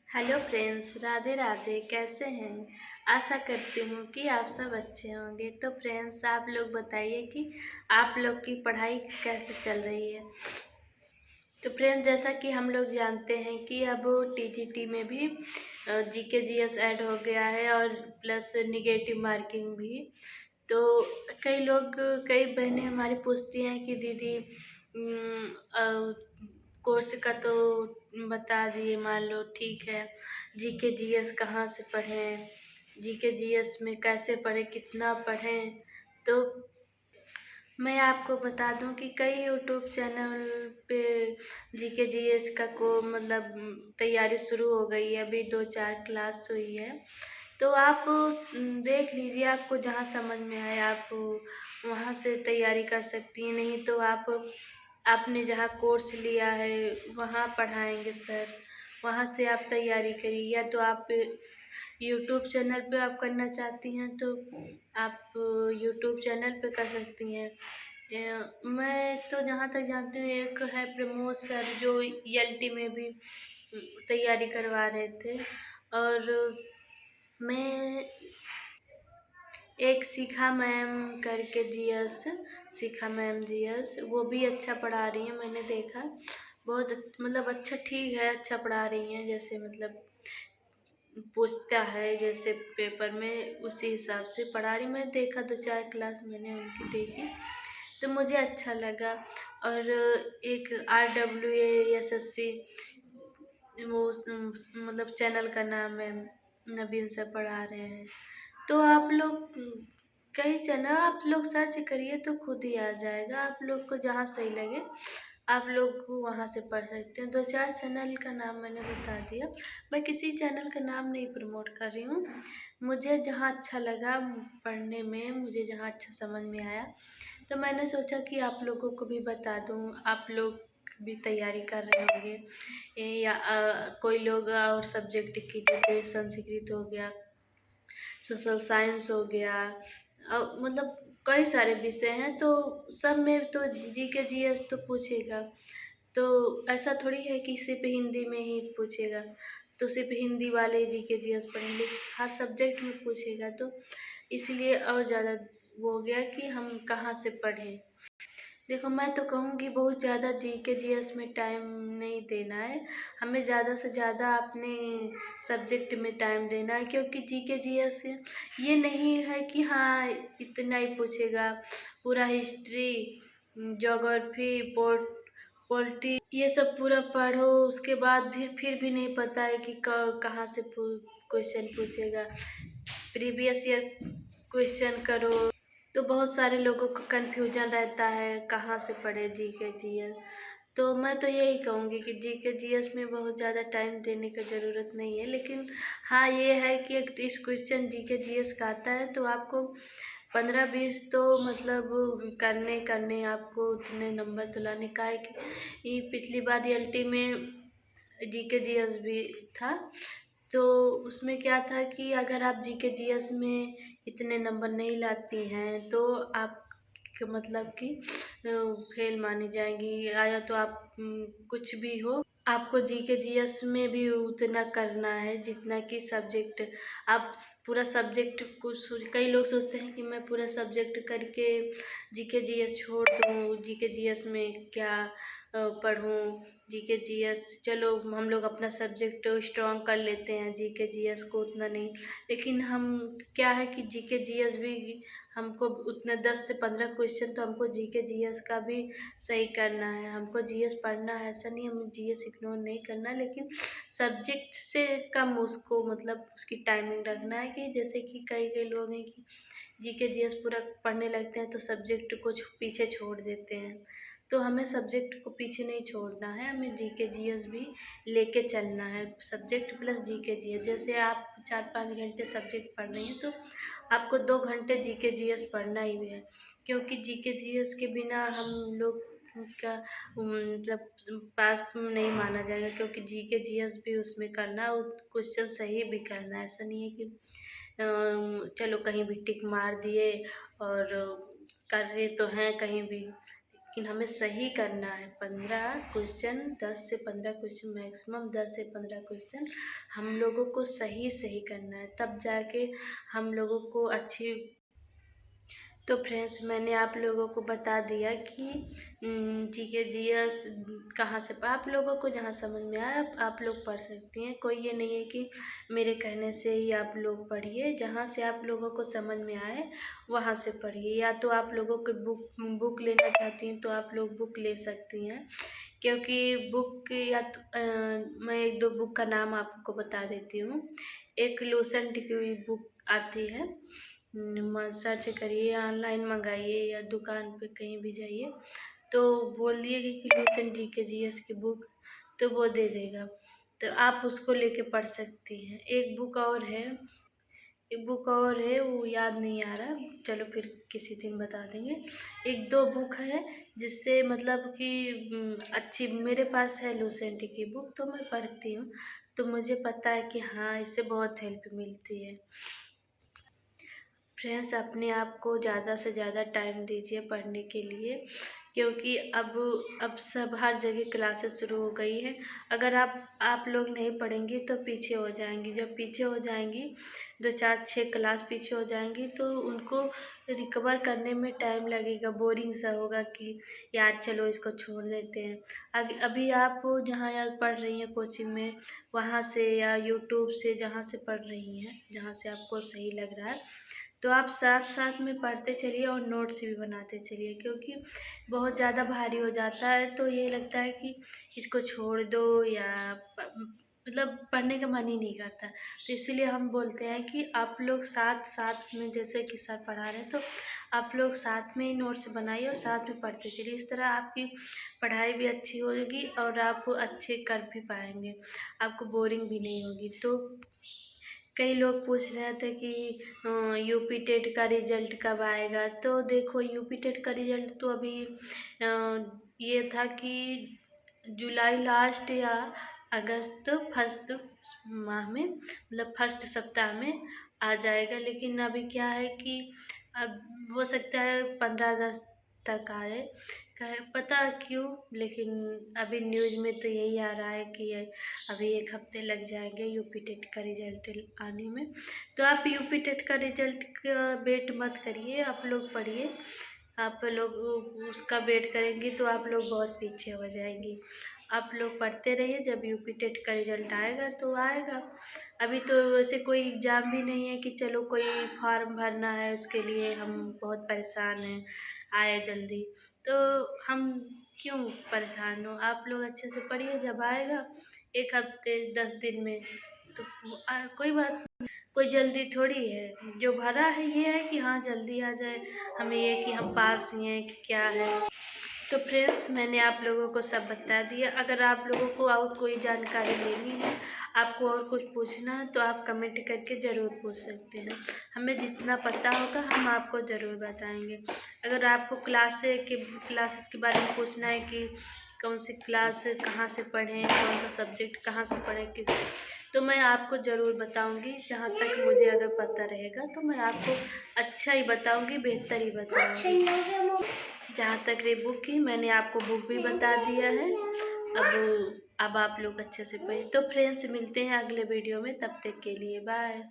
Hello friends, Radhe Radhe. कैसे हैं? आशा करती हूँ कि आप सब अच्छे होंगे। तो फ्रेंड्स, आप लोग बताइए कि आप लोग की पढ़ाई कैसे चल रही है। तो फ्रेंड्स, जैसा कि हम लोग जानते हैं कि अब टीजीटी में भी जीके जीएस ऐड हो गया है और प्लस निगेटिव मार्किंग भी। तो कई बहनें हमारी पूछती हैं कि दीदी कोर्स का तो बता दिए, मान लो ठीक है, जीके जीएस कहाँ से पढ़ें, जीके जीएस में कैसे पढ़ें, कितना पढ़ें। तो मैं आपको बता दूं कि कई यूट्यूब चैनल पे जीके जीएस का को मतलब तैयारी शुरू हो गई है। अभी 2-4 क्लास हुई है। तो आप देख लीजिए, आपको जहाँ समझ में आए आप वहाँ से तैयारी कर सकती हैं। नहीं तो आपने जहाँ कोर्स लिया है वहाँ पढ़ाएंगे सर, वहाँ से आप तैयारी करिए। या तो आप यूट्यूब चैनल पे आप करना चाहती हैं तो आप यूट्यूब चैनल पे कर सकती हैं। मैं तो जहाँ तक जानती हूँ, एक है प्रमोद सर जो ईएलटी में भी तैयारी करवा रहे थे। और मैं एक शिखा मैम करके जीएस, शिखा मैम जीएस, वो भी अच्छा पढ़ा रही हैं। मैंने देखा बहुत मतलब अच्छा, ठीक है, अच्छा पढ़ा रही हैं। जैसे मतलब पूछता है जैसे पेपर में, उसी हिसाब से पढ़ा रही। मैं देखा 2-4 क्लास मैंने उनकी देखी तो मुझे अच्छा लगा। और एक RWASSC, वो मतलब चैनल का नाम है, नवीन सर पढ़ा रहे हैं। तो आप लोग कई चैनल आप लोग सर्च करिए तो खुद ही आ जाएगा। आप लोग को जहाँ सही लगे आप लोग वहाँ से पढ़ सकते हैं। 2-4 चैनल का नाम मैंने बता दिया। मैं किसी चैनल का नाम नहीं प्रमोट कर रही हूँ। मुझे जहाँ अच्छा लगा पढ़ने में, मुझे जहाँ अच्छा समझ में आया, तो मैंने सोचा कि आप लोगों को भी बता दूँ। आप लोग भी तैयारी कर रहे होंगे या कोई लोग और सब्जेक्ट की, जैसे संस्कृत हो गया, सोशल साइंस हो गया, मतलब कई सारे विषय हैं। तो सब में तो जीके जीएस तो पूछेगा। तो ऐसा थोड़ी है कि सिर्फ हिंदी में ही पूछेगा तो सिर्फ हिंदी वाले जीके जीएस पढ़ेंगे, हर सब्जेक्ट में पूछेगा। तो इसलिए और ज़्यादा वो हो गया कि हम कहाँ से पढ़ें। देखो, मैं तो कहूँगी बहुत ज़्यादा जीके जीएस में टाइम नहीं देना है। हमें ज़्यादा से ज़्यादा अपने सब्जेक्ट में टाइम देना है, क्योंकि जीके जीएस ये नहीं है कि हाँ इतना ही पूछेगा। पूरा हिस्ट्री, ज्योग्राफी, पॉलिटी, ये सब पूरा पढ़ो, उसके बाद फिर भी नहीं पता है कि कहाँ से क्वेश्चन पूछेगा। प्रीवियस ईयर क्वेश्चन करो तो बहुत सारे लोगों को कन्फ्यूजन रहता है कहाँ से पढ़े जीके जीएस। तो मैं तो यही कहूँगी कि जीके जीएस में बहुत ज़्यादा टाइम देने की ज़रूरत नहीं है। लेकिन हाँ, ये है कि एक 30 क्वेश्चन जीके जीएस का आता है तो आपको 15-20 तो मतलब करने करने आपको उतने नंबर तो लाने का है कि ये पिछली बार रियलिटी में जीके जीएस भी था। तो उसमें क्या था कि अगर आप जीके जीएस में इतने नंबर नहीं लाती हैं तो आप मतलब कि फेल मानी जाएंगी। या तो आप कुछ भी हो, आपको जीके जीएस में भी उतना करना है जितना कि सब्जेक्ट। आप पूरा सब्जेक्ट को कई लोग सोचते हैं कि मैं पूरा सब्जेक्ट करके जीके जीएस छोड़ दूँ, जीके जीएस में क्या पढ़ूँ। जीके जीएस चलो हम लोग अपना सब्जेक्ट स्ट्रॉन्ग कर लेते हैं, जीके जीएस को उतना नहीं। लेकिन हम क्या है कि जीके जीएस भी हमको उतना 10 से 15 क्वेश्चन तो हमको जीके जीएस का भी सही करना है। हमको जीएस पढ़ना है, ऐसा नहीं हमें जीएस इग्नोर नहीं करना, लेकिन सब्जेक्ट से कम उसको मतलब उसकी टाइमिंग रखना है। कि जैसे कि कई कई लोग हैं कि जीके जीएस पूरा पढ़ने लगते हैं तो सब्जेक्ट को पीछे छोड़ देते हैं। तो हमें सब्जेक्ट को पीछे नहीं छोड़ना है, हमें जीके जीएस भी लेके चलना है। सब्जेक्ट प्लस जीके जीएस, जैसे आप 4-5 घंटे सब्जेक्ट पढ़ रही हैं तो आपको 2 घंटे जीके जीएस पढ़ना ही है। क्योंकि जीके जीएस के बिना हम लोग का मतलब पास नहीं माना जाएगा। क्योंकि जीके जीएस भी उसमें करना है और क्वेश्चन सही भी करना है। ऐसा नहीं है कि चलो कहीं भी टिक मार दिए और कर रहे तो हैं कहीं भी। लेकिन हमें सही करना है। 15 क्वेश्चन, 10 से 15 क्वेश्चन, मैक्सिमम 10 से 15 क्वेश्चन हम लोगों को सही सही करना है, तब जाके हम लोगों को अच्छी। तो फ्रेंड्स, मैंने आप लोगों को बता दिया कि जीके जीएस कहाँ से, आप लोगों को जहाँ समझ में आए आप लोग पढ़ सकती हैं। कोई ये नहीं है कि मेरे कहने से ही आप लोग पढ़िए, जहाँ से आप लोगों को समझ में आए वहाँ से पढ़िए। या तो आप लोगों को बुक लेना चाहती हैं तो आप लोग बुक ले सकती हैं, क्योंकि बुक या तो मैं एक दो बुक का नाम आपको बता देती हूँ। एक लूसेंट की बुक आती है, सर्च करिए, ऑनलाइन मंगाइए या दुकान पे कहीं भी जाइए तो बोलिए कि लूसेंट जीके जीएस की बुक, तो वो दे देगा, तो आप उसको लेके पढ़ सकती हैं। एक बुक और है, वो याद नहीं आ रहा, चलो फिर किसी दिन बता देंगे। एक दो बुक है जिससे मतलब कि अच्छी मेरे पास है लूसेंट की बुक, तो मैं पढ़ती हूँ, तो मुझे पता है कि हाँ इससे बहुत हेल्प मिलती है। फ्रेंड्स, अपने आप को ज़्यादा से ज़्यादा टाइम दीजिए पढ़ने के लिए, क्योंकि अब सब हर जगह क्लासेस शुरू हो गई है। अगर आप लोग नहीं पढ़ेंगी तो पीछे हो जाएंगी। जब पीछे हो जाएंगी, 2 4 6 क्लास पीछे हो जाएंगी, तो उनको रिकवर करने में टाइम लगेगा, बोरिंग सा होगा कि यार चलो इसको छोड़ देते हैं। अभी आप जहाँ यार पढ़ रही हैं कोचिंग में, वहाँ से या यूट्यूब से जहाँ से पढ़ रही हैं, जहाँ से आपको सही लग रहा है, तो आप साथ साथ में पढ़ते चलिए और नोट्स भी बनाते चलिए, क्योंकि बहुत ज़्यादा भारी हो जाता है तो ये लगता है कि इसको छोड़ दो, या मतलब पढ़ने का मन ही नहीं करता। तो इसीलिए हम बोलते हैं कि आप लोग साथ साथ में, जैसे कि सर पढ़ा रहे हैं तो आप लोग साथ में ही नोट्स बनाइए और साथ में पढ़ते चलिए। इस तरह आपकी पढ़ाई भी अच्छी होगी और आप अच्छे कर भी पाएंगे, आपको बोरिंग भी नहीं होगी। तो कई लोग पूछ रहे थे कि यूपी टेट का रिजल्ट कब आएगा, तो देखो यूपी टेट का रिजल्ट तो अभी ये था कि जुलाई लास्ट या अगस्त फर्स्ट माह में, मतलब फर्स्ट सप्ताह में आ जाएगा। लेकिन अभी क्या है कि अब हो सकता है 15 अगस्त तक आए, पता क्यों, लेकिन अभी न्यूज़ में तो यही आ रहा है कि अभी 1 हफ्ते लग जाएंगे यूपी टेट का रिजल्ट आने में। तो आप यूपी टेट का रिजल्ट का वेट मत करिए, आप लोग पढ़िए। आप लोग उसका वेट करेंगी तो आप लोग बहुत पीछे हो जाएंगी। आप लोग पढ़ते रहिए, जब यूपी टेट का रिजल्ट आएगा तो आएगा। अभी तो वैसे कोई एग्ज़ाम भी नहीं है कि चलो कोई फॉर्म भरना है उसके लिए हम बहुत परेशान हैं, आए जल्दी। तो हम क्यों परेशान हो, आप लोग अच्छे से पढ़िए, जब आएगा 1 हफ्ते 10 दिन में तो कोई बात, कोई जल्दी थोड़ी है। जो भरा है ये है कि हाँ जल्दी आ जाए, हमें ये कि हम पास ही हैं कि क्या है। तो फ्रेंड्स, मैंने आप लोगों को सब बता दिया। अगर आप लोगों को और कोई जानकारी लेनी है, आपको और कुछ पूछना है, तो आप कमेंट करके ज़रूर पूछ सकते हैं। हमें जितना पता होगा हम आपको ज़रूर बताएंगे। अगर आपको क्लासेस के बारे में पूछना है कि कौन सी क्लास कहाँ से पढ़ें, कौन सा सब्जेक्ट कहाँ से पढ़ें, किस, तो मैं आपको ज़रूर बताऊंगी। जहाँ तक मुझे अगर पता रहेगा तो मैं आपको अच्छा ही बताऊंगी, बेहतर ही बताऊंगी। जहाँ तक रे बुक की, मैंने आपको बुक भी बता दिया है। अब आप लोग अच्छे से पढ़िए। तो फ्रेंड्स, मिलते हैं अगले वीडियो में, तब तक के लिए बाय।